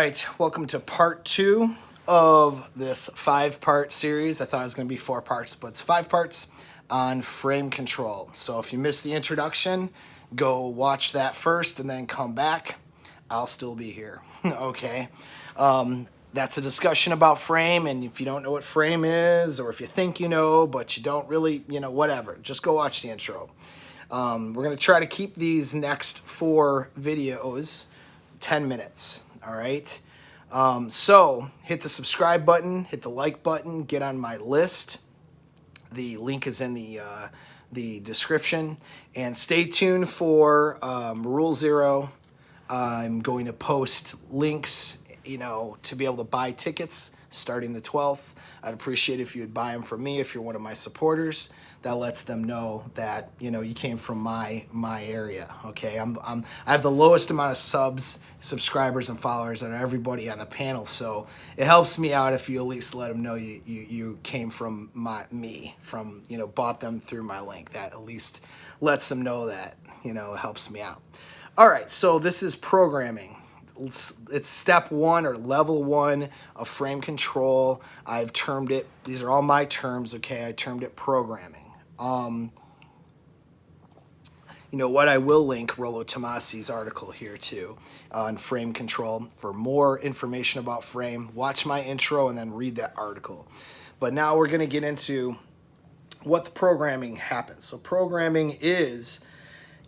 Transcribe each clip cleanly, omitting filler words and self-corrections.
right, welcome to part 2 of this 5-part series. I thought it was going to be 4 parts, but it's 5 parts on frame control. So if you missed the introduction, go watch that first and then come back. I'll still be here, okay? That's a discussion about frame, and if you don't know what frame is, or if you think you know, but you don't really, whatever, just go watch the intro. We're going to try to keep these next 4 videos 10 minutes. All right. So hit the subscribe button, hit the like button, get on my list. The link is in the description, and stay tuned for Rule 0. I'm going to post links, to be able to buy tickets starting the 12th. I'd appreciate if you would buy them from me if you're one of my supporters. That lets them know that you came from my area. Okay, I have the lowest amount of subscribers, and followers out of everybody on the panel, so it helps me out if you at least let them know you came from me, bought them through my link. That at least lets them know that it helps me out. All right, so this is programming. It's step 1 or level 1 of frame control. I've termed it, these are all my terms, okay? I termed it programming. What, I will link Rollo Tomasi's article here too on frame control for more information about frame. Watch my intro and then read that article. But now we're going to get into what the programming happens. So programming is,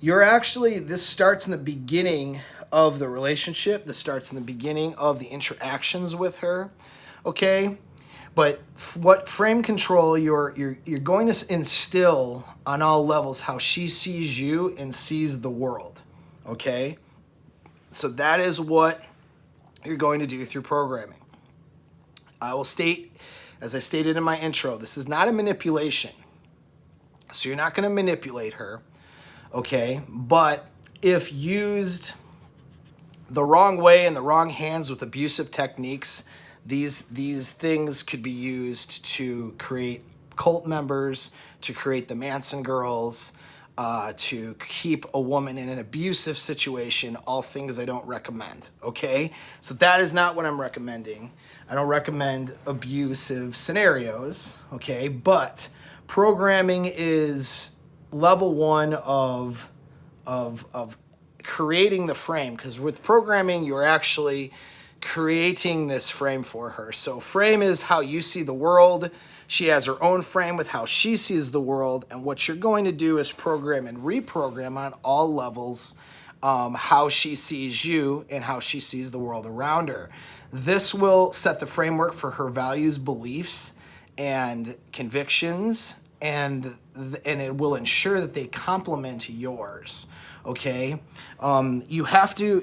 this starts in the beginning of the relationship. This starts in the beginning of the interactions with her, okay? But what frame control, you're going to instill on all levels how she sees you and sees the world, okay? So that is what you're going to do through programming. I will state, as I stated in my intro, this is not a manipulation. So you're not going to manipulate her, okay? But if used the wrong way in the wrong hands with abusive techniques, these things could be used to create cult members, to create the Manson girls, to keep a woman in an abusive situation, all things I don't recommend, okay? So that is not what I'm recommending. I don't recommend abusive scenarios, okay? But programming is level 1 of creating the frame, because with programming, you're actually creating this frame for her. So frame is how you see the world. She has her own frame with how she sees the world, and what you're going to do is program and reprogram on all levels how she sees you and how she sees the world around her. This will set the framework for her values, beliefs, and convictions, and it will ensure that they complement yours, okay?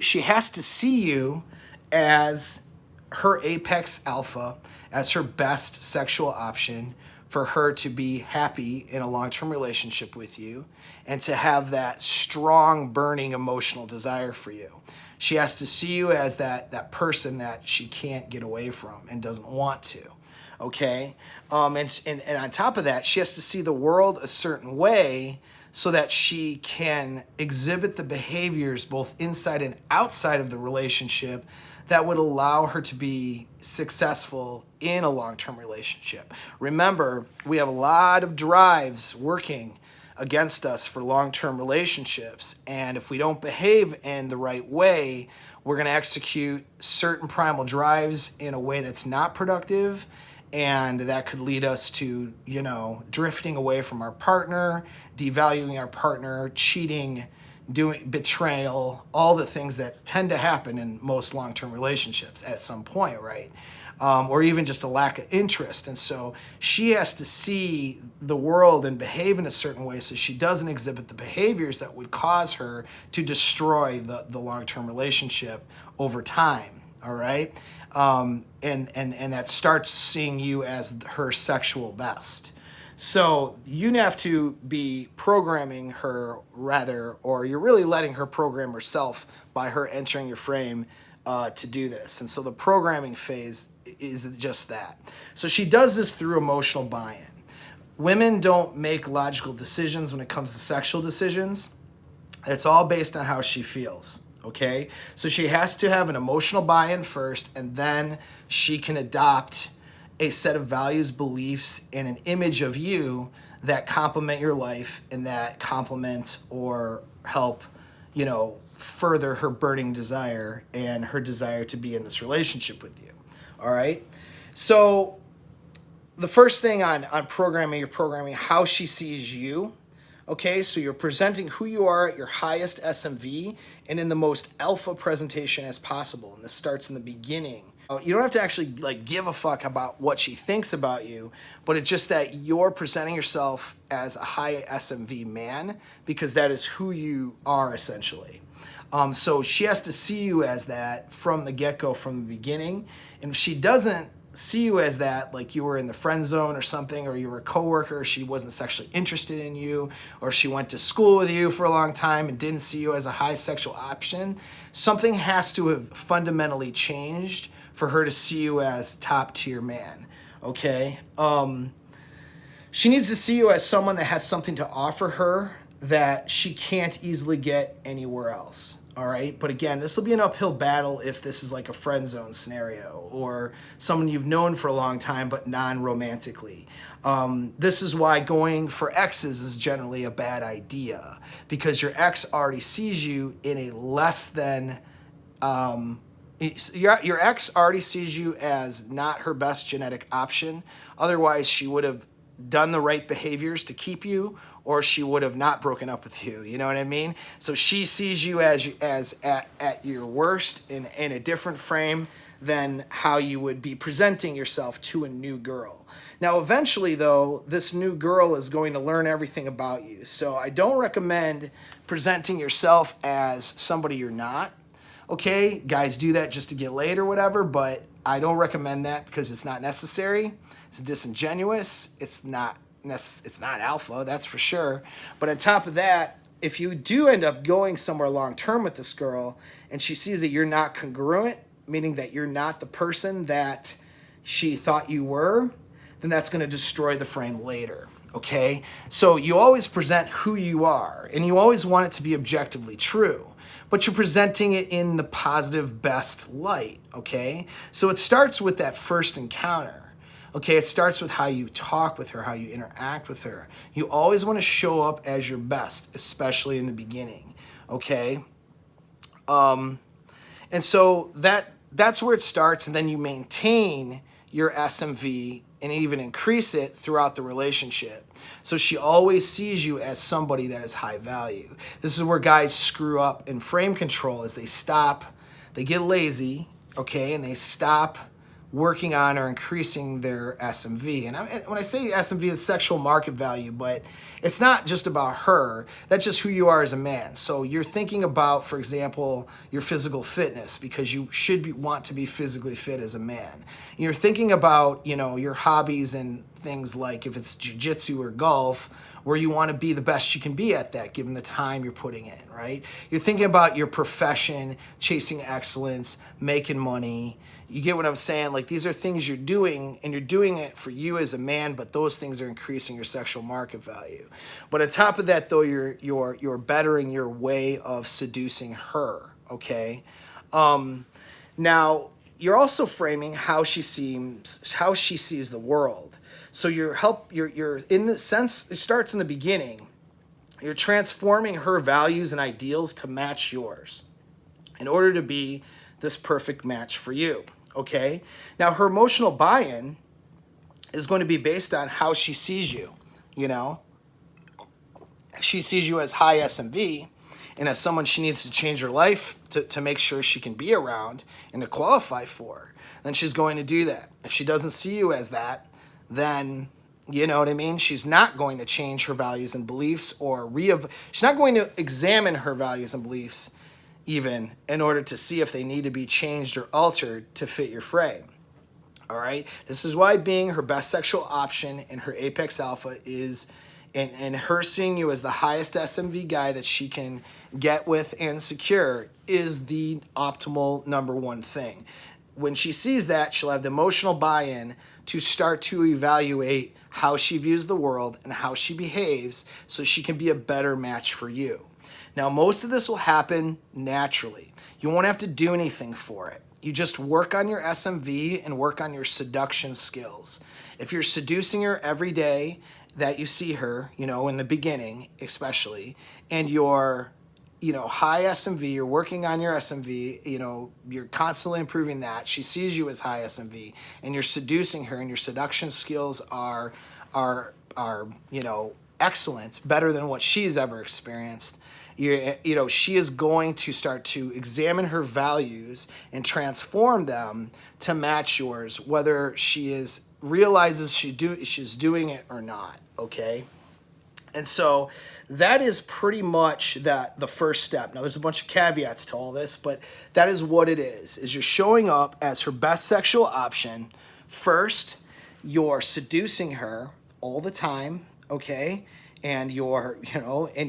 She has to see you as her apex alpha, as her best sexual option for her to be happy in a long-term relationship with you and to have that strong, burning emotional desire for you. She has to see you as that person that she can't get away from and doesn't want to, okay? And on top of that, she has to see the world a certain way so that she can exhibit the behaviors both inside and outside of the relationship that would allow her to be successful in a long-term relationship. Remember, we have a lot of drives working against us for long-term relationships, and if we don't behave in the right way, we're going to execute certain primal drives in a way that's not productive, and that could lead us to, drifting away from our partner, devaluing our partner, cheating, doing betrayal, all the things that tend to happen in most long-term relationships at some point, right? Or even just a lack of interest. And so she has to see the world and behave in a certain way so she doesn't exhibit the behaviors that would cause her to destroy the long-term relationship over time, all right? And that starts seeing you as her sexual best. So you have to be programming her or you're really letting her program herself by her entering your frame to do this. And so the programming phase is just that. So she does this through emotional buy-in. Women don't make logical decisions when it comes to sexual decisions. It's all based on how she feels, okay? So she has to have an emotional buy-in first, and then she can adopt a set of values, beliefs, and an image of you that complement your life and that complement or help, further her burning desire and her desire to be in this relationship with you. All right? So the first thing on programming, you're programming how she sees you. Okay, so you're presenting who you are at your highest SMV and in the most alpha presentation as possible. And this starts in the beginning. You don't have to actually give a fuck about what she thinks about you, but it's just that you're presenting yourself as a high SMV man because that is who you are essentially. So she has to see you as that from the get-go, from the beginning. And if she doesn't see you as that, like you were in the friend zone or something, or you were a coworker, she wasn't sexually interested in you, or she went to school with you for a long time and didn't see you as a high sexual option, something has to have fundamentally changed for her to see you as top tier man, okay? She needs to see you as someone that has something to offer her that she can't easily get anywhere else. All right. But again, this will be an uphill battle if this is like a friend zone scenario or someone you've known for a long time, but non-romantically. This is why going for exes is generally a bad idea because your ex already sees you in a less than, your ex already sees you as not her best genetic option. Otherwise, she would have done the right behaviors to keep you, or she would have not broken up with you. You know what I mean? So she sees you as at your worst in a different frame than how you would be presenting yourself to a new girl. Now, eventually, though, this new girl is going to learn everything about you. So I don't recommend presenting yourself as somebody you're not. Okay, guys do that just to get laid or whatever, but I don't recommend that because it's not necessary. It's disingenuous. It's not alpha, that's for sure. But on top of that, if you do end up going somewhere long term with this girl and she sees that you're not congruent, meaning that you're not the person that she thought you were, then that's going to destroy the frame later. Okay? So you always present who you are, and you always want it to be objectively true, but you're presenting it in the positive, best light. Okay? So it starts with that first encounter. Okay, it starts with how you talk with her, how you interact with her. You always want to show up as your best, especially in the beginning, okay? And so that's where it starts, and then you maintain your SMV and even increase it throughout the relationship. So she always sees you as somebody that is high value. This is where guys screw up in frame control as they get lazy, okay, and they stop working on or increasing their SMV. And when I say SMV, it's sexual market value, but it's not just about her. That's just who you are as a man. So you're thinking about, for example, your physical fitness because you want to be physically fit as a man. You're thinking about, your hobbies and things like if it's jiu-jitsu or golf, where you want to be the best you can be at that given the time you're putting in, right? You're thinking about your profession, chasing excellence, making money. You get what I'm saying? Like these are things you're doing, and you're doing it for you as a man, but those things are increasing your sexual market value. But on top of that, though, you're bettering your way of seducing her. Okay. Now you're also framing how she sees the world. So you're in the sense it starts in the beginning. You're transforming her values and ideals to match yours in order to be this perfect match for you. Okay. Now her emotional buy-in is going to be based on how she sees you. She sees you as high SMV and as someone she needs to change her life to make sure she can be around and to qualify for. Then she's going to do that. If she doesn't see you as that, then you know what I mean? She's not going to change her values and beliefs she's not going to examine her values and beliefs even in order to see if they need to be changed or altered to fit your frame. All right? This is why being her best sexual option and her apex alpha is, and her seeing you as the highest SMV guy that she can get with and secure is the optimal number one thing. When she sees that, she'll have the emotional buy-in to start to evaluate how she views the world and how she behaves so she can be a better match for you. Now, most of this will happen naturally. You won't have to do anything for it. You just work on your SMV and work on your seduction skills. If you're seducing her every day that you see her, in the beginning especially, and you're, high SMV, you're working on your SMV, you're constantly improving that. She sees you as high SMV and you're seducing her and your seduction skills are excellent, better than what she's ever experienced. She is going to start to examine her values and transform them to match yours, whether she realizes she's doing it or not. Okay. And so that is pretty much the first step. Now, there's a bunch of caveats to all this, but that is what it is you're showing up as her best sexual option. First, you're seducing her all the time, okay? And you're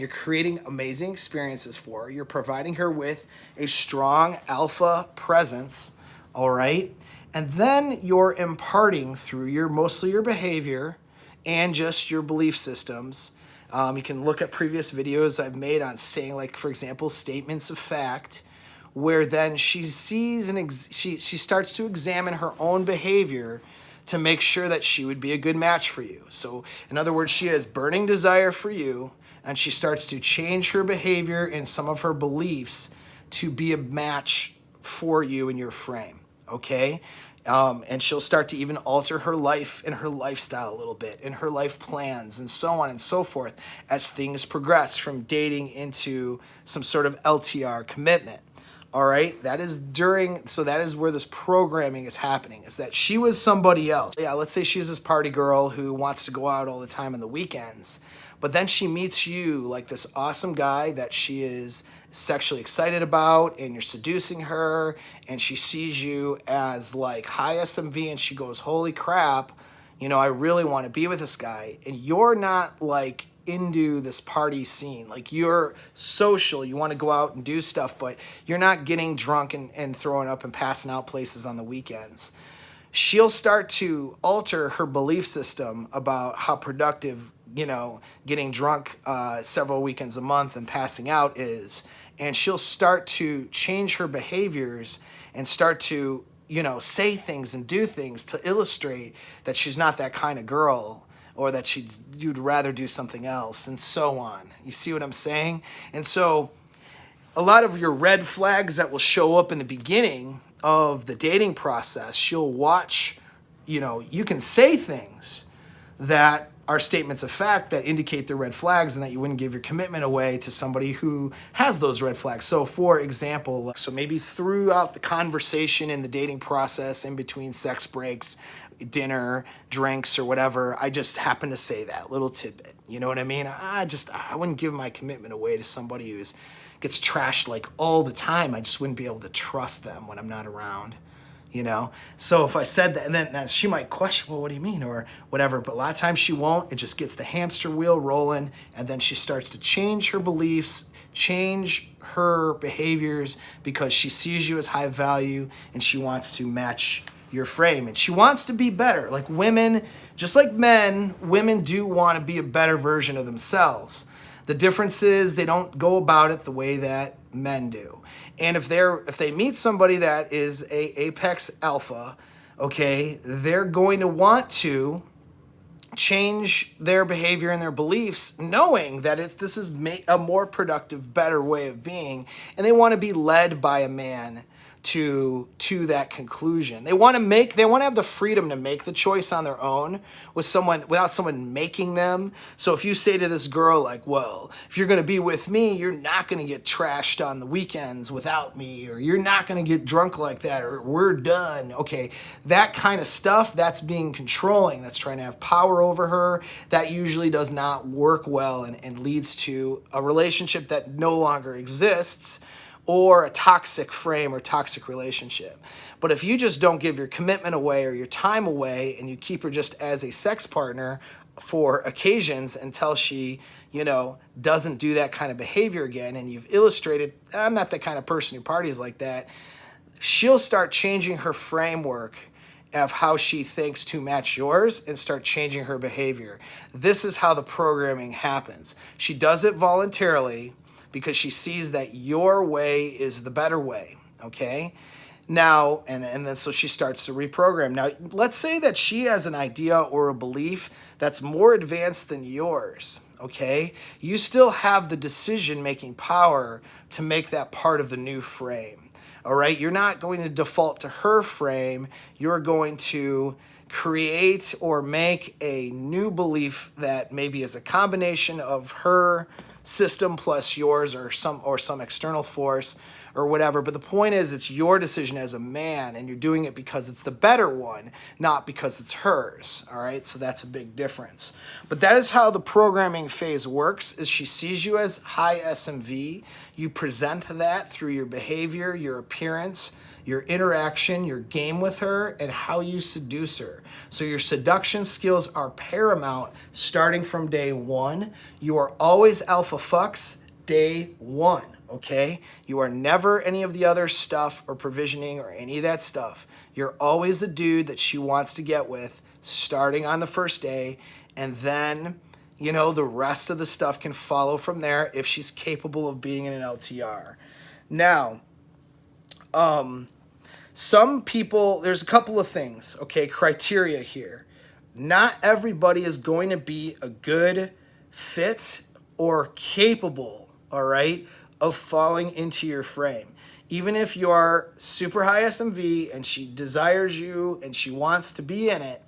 creating amazing experiences for her. You're providing her with a strong alpha presence, all right? And then you're imparting through mostly your behavior and just your belief systems. You can look at previous videos I've made on saying, like, for example, statements of fact, where then she sees she starts to examine her own behavior to make sure that she would be a good match for you. So, in other words, she has burning desire for you, and she starts to change her behavior and some of her beliefs to be a match for you in your frame, okay? And she'll start to even alter her life and her lifestyle a little bit, and her life plans, and so on and so forth, as things progress from dating into some sort of LTR commitment. All right, that is where this programming is happening, is that she was somebody else. Yeah, let's say she's this party girl who wants to go out all the time on the weekends, but then she meets you, like this awesome guy that she is sexually excited about, and you're seducing her, and she sees you as like high SMV, and she goes, holy crap, I really want to be with this guy. And you're not like into this party scene. Like, you're social, you want to go out and do stuff, but you're not getting drunk and throwing up and passing out places on the weekends. She'll start to alter her belief system about how productive, getting drunk several weekends a month and passing out is. And she'll start to change her behaviors and start to, say things and do things to illustrate that she's not that kind of girl, or that you'd rather do something else, and so on. You see what I'm saying? And so a lot of your red flags that will show up in the beginning of the dating process, she'll watch, you can say things that are statements of fact that indicate the red flags, and that you wouldn't give your commitment away to somebody who has those red flags. So for example, maybe throughout the conversation in the dating process, in between sex breaks, dinner, drinks, or whatever, I just happen to say that little tidbit. You know what I mean? I wouldn't give my commitment away to somebody who gets trashed like all the time. I just wouldn't be able to trust them when I'm not around. So if I said that, and then she might question, well, what do you mean, or whatever, but a lot of times she won't. It just gets the hamster wheel rolling, and then she starts to change her beliefs, change her behaviors, because she sees you as high value, and she wants to match your frame, and she wants to be better. Like women, just like men, women do want to be a better version of themselves. The difference is they don't go about it the way that men do. And if they meet somebody that is a apex alpha, okay, they're going to want to change their behavior and their beliefs, knowing that this is a more productive, better way of being, and they want to be led by a man to that conclusion. They want to have the freedom to make the choice on their own without someone making them. So if you say to this girl, like, well, if you're going to be with me, you're not going to get trashed on the weekends without me, or you're not going to get drunk like that, or we're done. Okay, that kind of stuff, that's being controlling. That's trying to have power over her. That usually does not work well, and leads to a relationship that no longer exists, or a toxic frame or toxic relationship. But if you just don't give your commitment away or your time away, and you keep her just as a sex partner for occasions until she, doesn't do that kind of behavior again, and you've illustrated, I'm not the kind of person who parties like that, she'll start changing her framework of how she thinks to match yours, and start changing her behavior. This is how the programming happens. She does it voluntarily, because she sees that your way is the better way, okay? Now, and then so she starts to reprogram. Now, let's say that she has an idea or a belief that's more advanced than yours, okay? You still have the decision-making power to make that part of the new frame, all right? You're not going to default to her frame. You're going to create or make a new belief that maybe is a combination of her system plus yours, or some external force or whatever. But the point is, it's your decision as a man, and you're doing it because it's the better one, not because it's hers. All right, so that's a big difference. But that is how the programming phase works, is she sees you as high SMV. You present that through your behavior, your appearance, your interaction, your game with her, and how you seduce her. So your seduction skills are paramount starting from day one. You are always alpha fucks day one, okay? You are never any of the other stuff or provisioning or any of that stuff. You're always the dude that she wants to get with starting on the first day, and then, you know, the rest of the stuff can follow from there if she's capable of being in an LTR. Now, some people, there's a couple of things, okay, criteria here. Not everybody is going to be a good fit or capable, all right, of falling into your frame. Even if you're super high SMV and she desires you and she wants to be in it,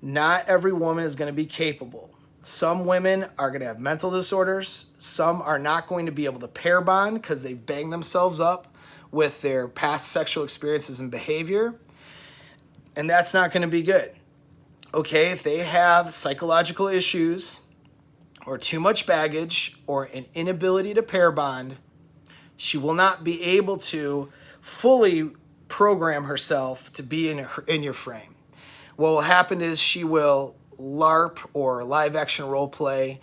not every woman is going to be capable. Some women are going to have mental disorders. Some are not going to be able to pair bond because they bang themselves up with their past sexual experiences and behavior. And that's not going to be good. Okay, if they have psychological issues or too much baggage or an inability to pair bond, she will not be able to fully program herself to be in your frame. What will happen is she will LARP or live action role play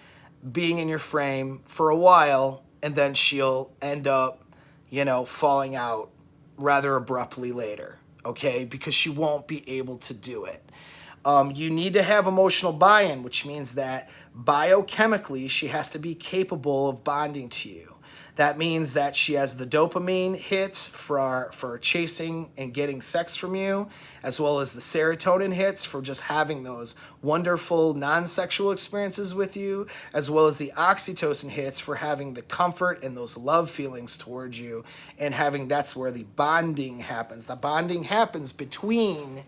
being in your frame for a while, and then she'll end up, you know, falling out rather abruptly later, okay? Because she won't be able to do it. You need to have emotional buy-in, which means that biochemically she has to be capable of bonding to you. That means that she has the dopamine hits for chasing and getting sex from you, as well as the serotonin hits for just having those wonderful non-sexual experiences with you, as well as the oxytocin hits for having the comfort and those love feelings towards you, and that's where the bonding happens. The bonding happens between,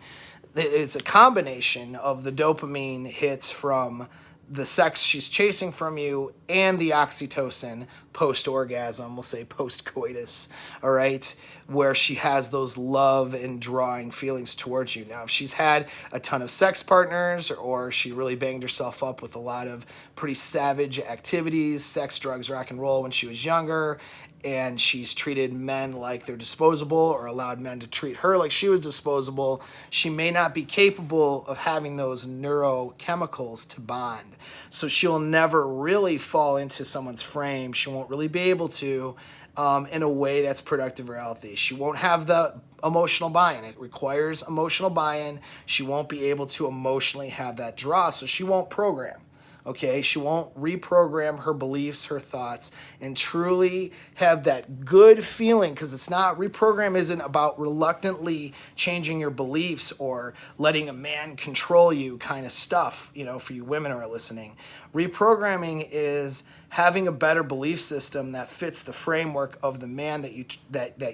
it's a combination of the dopamine hits from the sex she's chasing from you and the oxytocin post-orgasm, we'll say post-coitus, all right, where she has those love and drawing feelings towards you. Now, if she's had a ton of sex partners, or she really banged herself up with a lot of pretty savage activities, sex, drugs, rock and roll when she was younger, and she's treated men like they're disposable or allowed men to treat her like she was disposable, she may not be capable of having those neurochemicals to bond. So she'll never really fall into someone's frame. She won't really be able to in a way that's productive or healthy. She won't have the emotional buy-in. It requires emotional buy-in. She won't be able to emotionally have that draw, so she won't program. Okay, she won't reprogram her beliefs, her thoughts, and truly have that good feeling, because it's not, reprogram isn't about reluctantly changing your beliefs or letting a man control you kind of stuff, you know, for you women who are listening. Reprogramming is having a better belief system that fits the framework of the man that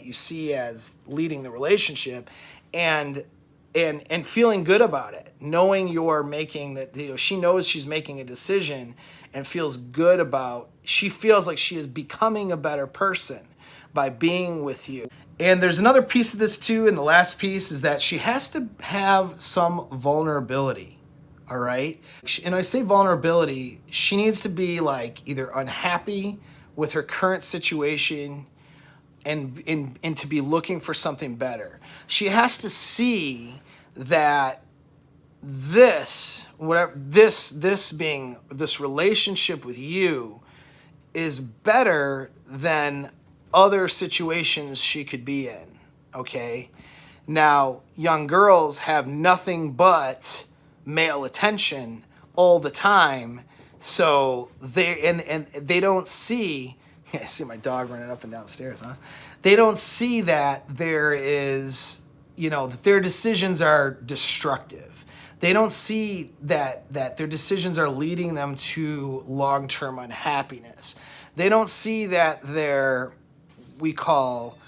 you see as leading the relationship, and feeling good about it, knowing you're making that, you know, she knows she's making a decision and feels good about, she feels like she is becoming a better person by being with you. And there's another piece of this too, and the last piece is that she has to have some vulnerability, all right? And I say vulnerability, she needs to be like either unhappy with her current situation and to be looking for something better. She has to see that this relationship with you is better than other situations she could be in, okay? Now, young girls have nothing but male attention all the time, so they don't see Yeah, I see my dog running up and down the stairs, huh? They don't see that there is, that their decisions are destructive. They don't see that their decisions are leading them to long-term unhappiness. They don't see that they're, we call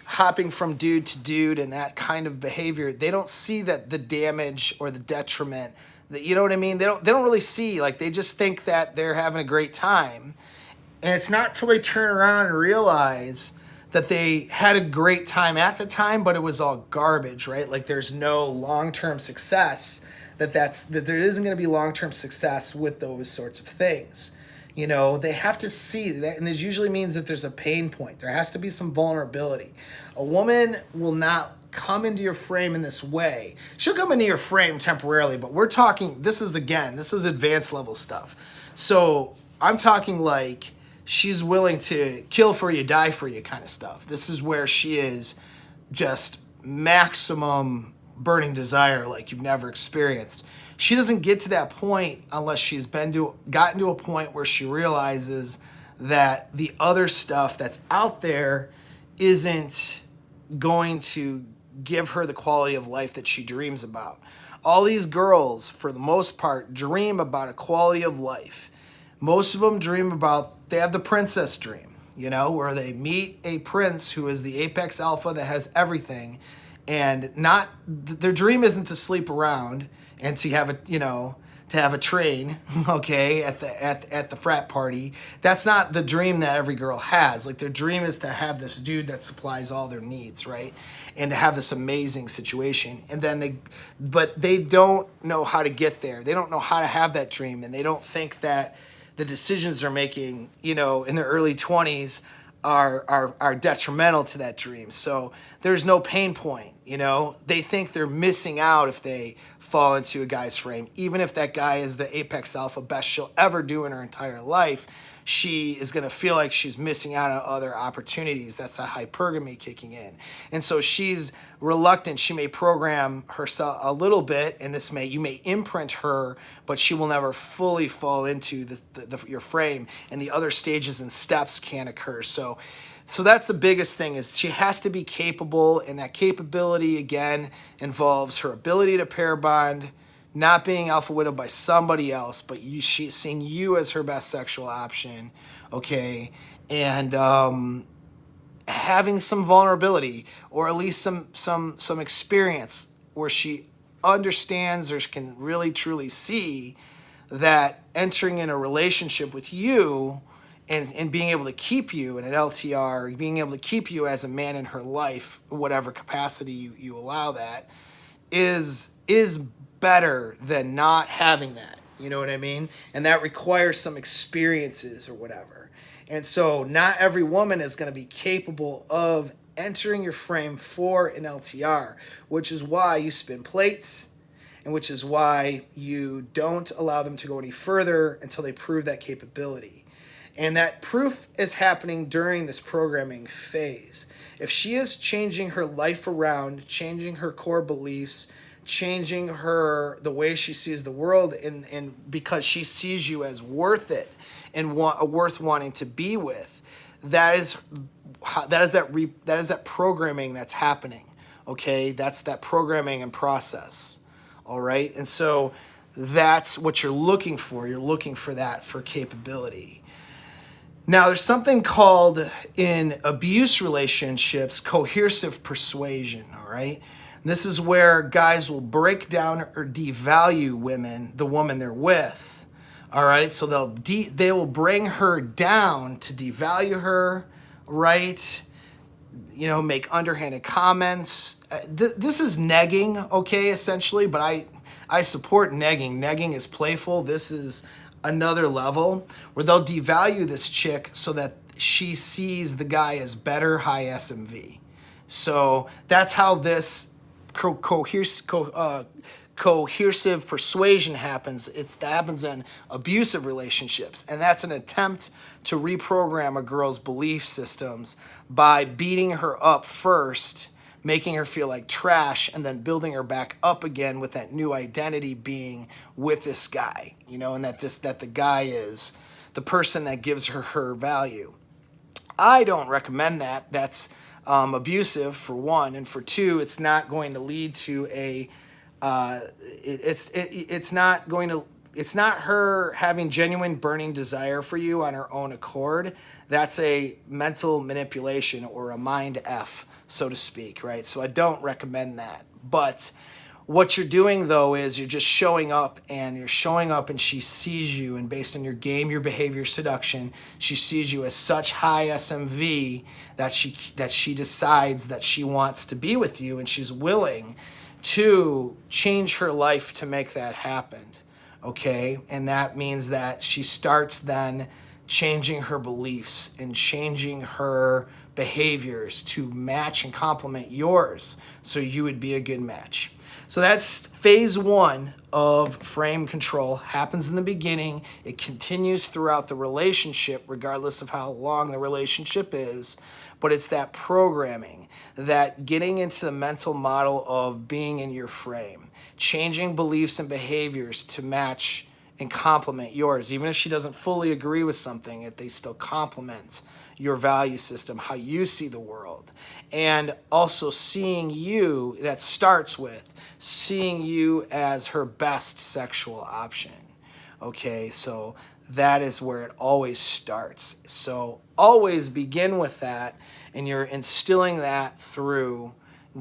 hopping from dude to dude and that kind of behavior. They don't see that the damage or the detriment that, you know what I mean? They don't really see, like, they just think that they're having a great time. And it's not till they turn around and realize that they had a great time at the time, but it was all garbage, right? Like, there's no long-term success, that there isn't going to be long-term success with those sorts of things. They have to see that, and this usually means that there's a pain point. There has to be some vulnerability. A woman will not come into your frame in this way. She'll come into your frame temporarily, but we're talking, this is advanced level stuff. So I'm talking like she's willing to kill for you, die for you kind of stuff. This is where she is just maximum burning desire like you've never experienced. She doesn't get to that point unless she's gotten to a point where she realizes that the other stuff that's out there isn't going to give her the quality of life that she dreams about. All these girls, for the most part, dream about a quality of life. Most of them they have the princess dream, where they meet a prince who is the apex alpha that has everything, and their dream isn't to sleep around and to have a train, okay, at the frat party. That's not the dream that every girl has. Like, their dream is to have this dude that supplies all their needs, right? And to have this amazing situation. And then but they don't know how to get there. They don't know how to have that dream, and they don't think that the decisions they're making, in their early 20s are detrimental to that dream. So there's no pain point, They think they're missing out if they fall into a guy's frame. Even if that guy is the apex alpha, best she'll ever do in her entire life, she is going to feel like she's missing out on other opportunities. That's a hypergamy kicking in. And so she's reluctant. She may program herself a little bit, and you may imprint her, but she will never fully fall into your frame, and the other stages and steps can occur. So that's the biggest thing, is she has to be capable, and that capability, again, involves her ability to pair bond, not being alpha widowed by somebody else, but she seeing you as her best sexual option, okay, and having some vulnerability, or at least some experience where she understands or can really truly see that entering in a relationship with you and being able to keep you in an LTR, being able to keep you as a man in her life, whatever capacity you allow that, is better than not having that. You know what I mean? And that requires some experiences or whatever. And so not every woman is going to be capable of entering your frame for an LTR, which is why you spin plates, and which is why you don't allow them to go any further until they prove that capability. And that proof is happening during this programming phase. If she is changing her life around, changing her core beliefs, changing the way she sees the world, and because she sees you as worth it and worth wanting to be with, that is that programming that's happening. Okay, that's that programming and process. All right, and so that's what you're looking for. You're looking for that for capability. Now, there's something called, in abuse relationships, coercive persuasion, all right? And this is where guys will break down or devalue the woman they're with, all right? So they will bring her down to devalue her, right? Make underhanded comments. This is negging, okay, essentially, but I support negging. Negging is playful. This is another level where they'll devalue this chick so that she sees the guy as better, high SMV. So that's how this coercive persuasion happens. That happens in abusive relationships, and that's an attempt to reprogram a girl's belief systems by beating her up first, making her feel like trash, and then building her back up again with that new identity being with this guy, and that the guy is the person that gives her value. I don't recommend that. That's abusive, for one, and for two, it's not going to lead to a. It's not going to. It's not her having genuine burning desire for you on her own accord. That's a mental manipulation or a mind F, so to speak, right? So I don't recommend that. But what you're doing though is you're just showing up, and you're showing up and she sees you, and based on your game, your behavior, seduction, she sees you as such high SMV that she decides that she wants to be with you, and she's willing to change her life to make that happen. Okay? And that means that she starts then changing her beliefs and changing her behaviors to match and complement yours so you would be a good match. So that's phase one of frame control. Happens in the beginning. It continues throughout the relationship, regardless of how long the relationship is. But it's that programming, that getting into the mental model of being in your frame, changing beliefs and behaviors to match and complement yours. Even if she doesn't fully agree with something, if they still complement your value system, how you see the world. And also seeing you, that starts with seeing you as her best sexual option. Okay, so that is where it always starts. So always begin with that, and you're instilling that through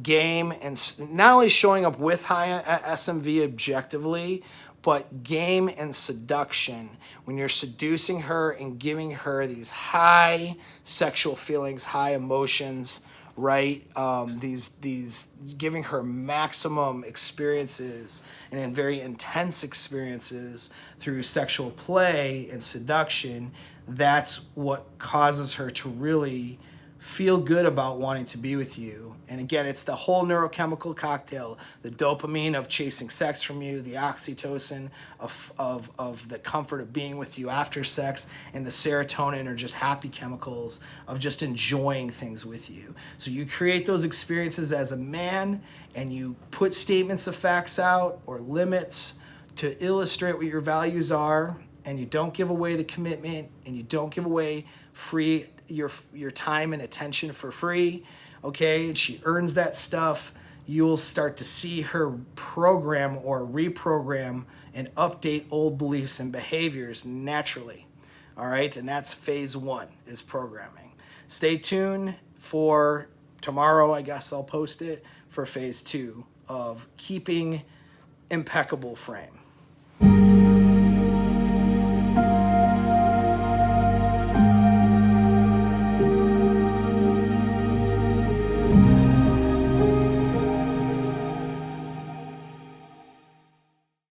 game and not only showing up with high SMV objectively, but game and seduction. When you're seducing her and giving her these high sexual feelings, high emotions, right? These giving her maximum experiences and very intense experiences through sexual play and seduction. That's what causes her to really feel good about wanting to be with you. And again, it's the whole neurochemical cocktail, the dopamine of chasing sex from you, the oxytocin of the comfort of being with you after sex, and the serotonin, or just happy chemicals of just enjoying things with you. So you create those experiences as a man, and you put statements of facts out or limits to illustrate what your values are, and you don't give away the commitment, and you don't give away free your time and attention for free. Okay, and she earns that stuff. You'll start to see her program or reprogram and update old beliefs and behaviors naturally. All right, and that's phase one, is programming. Stay tuned for tomorrow. I guess I'll post it for phase two of keeping impeccable frame.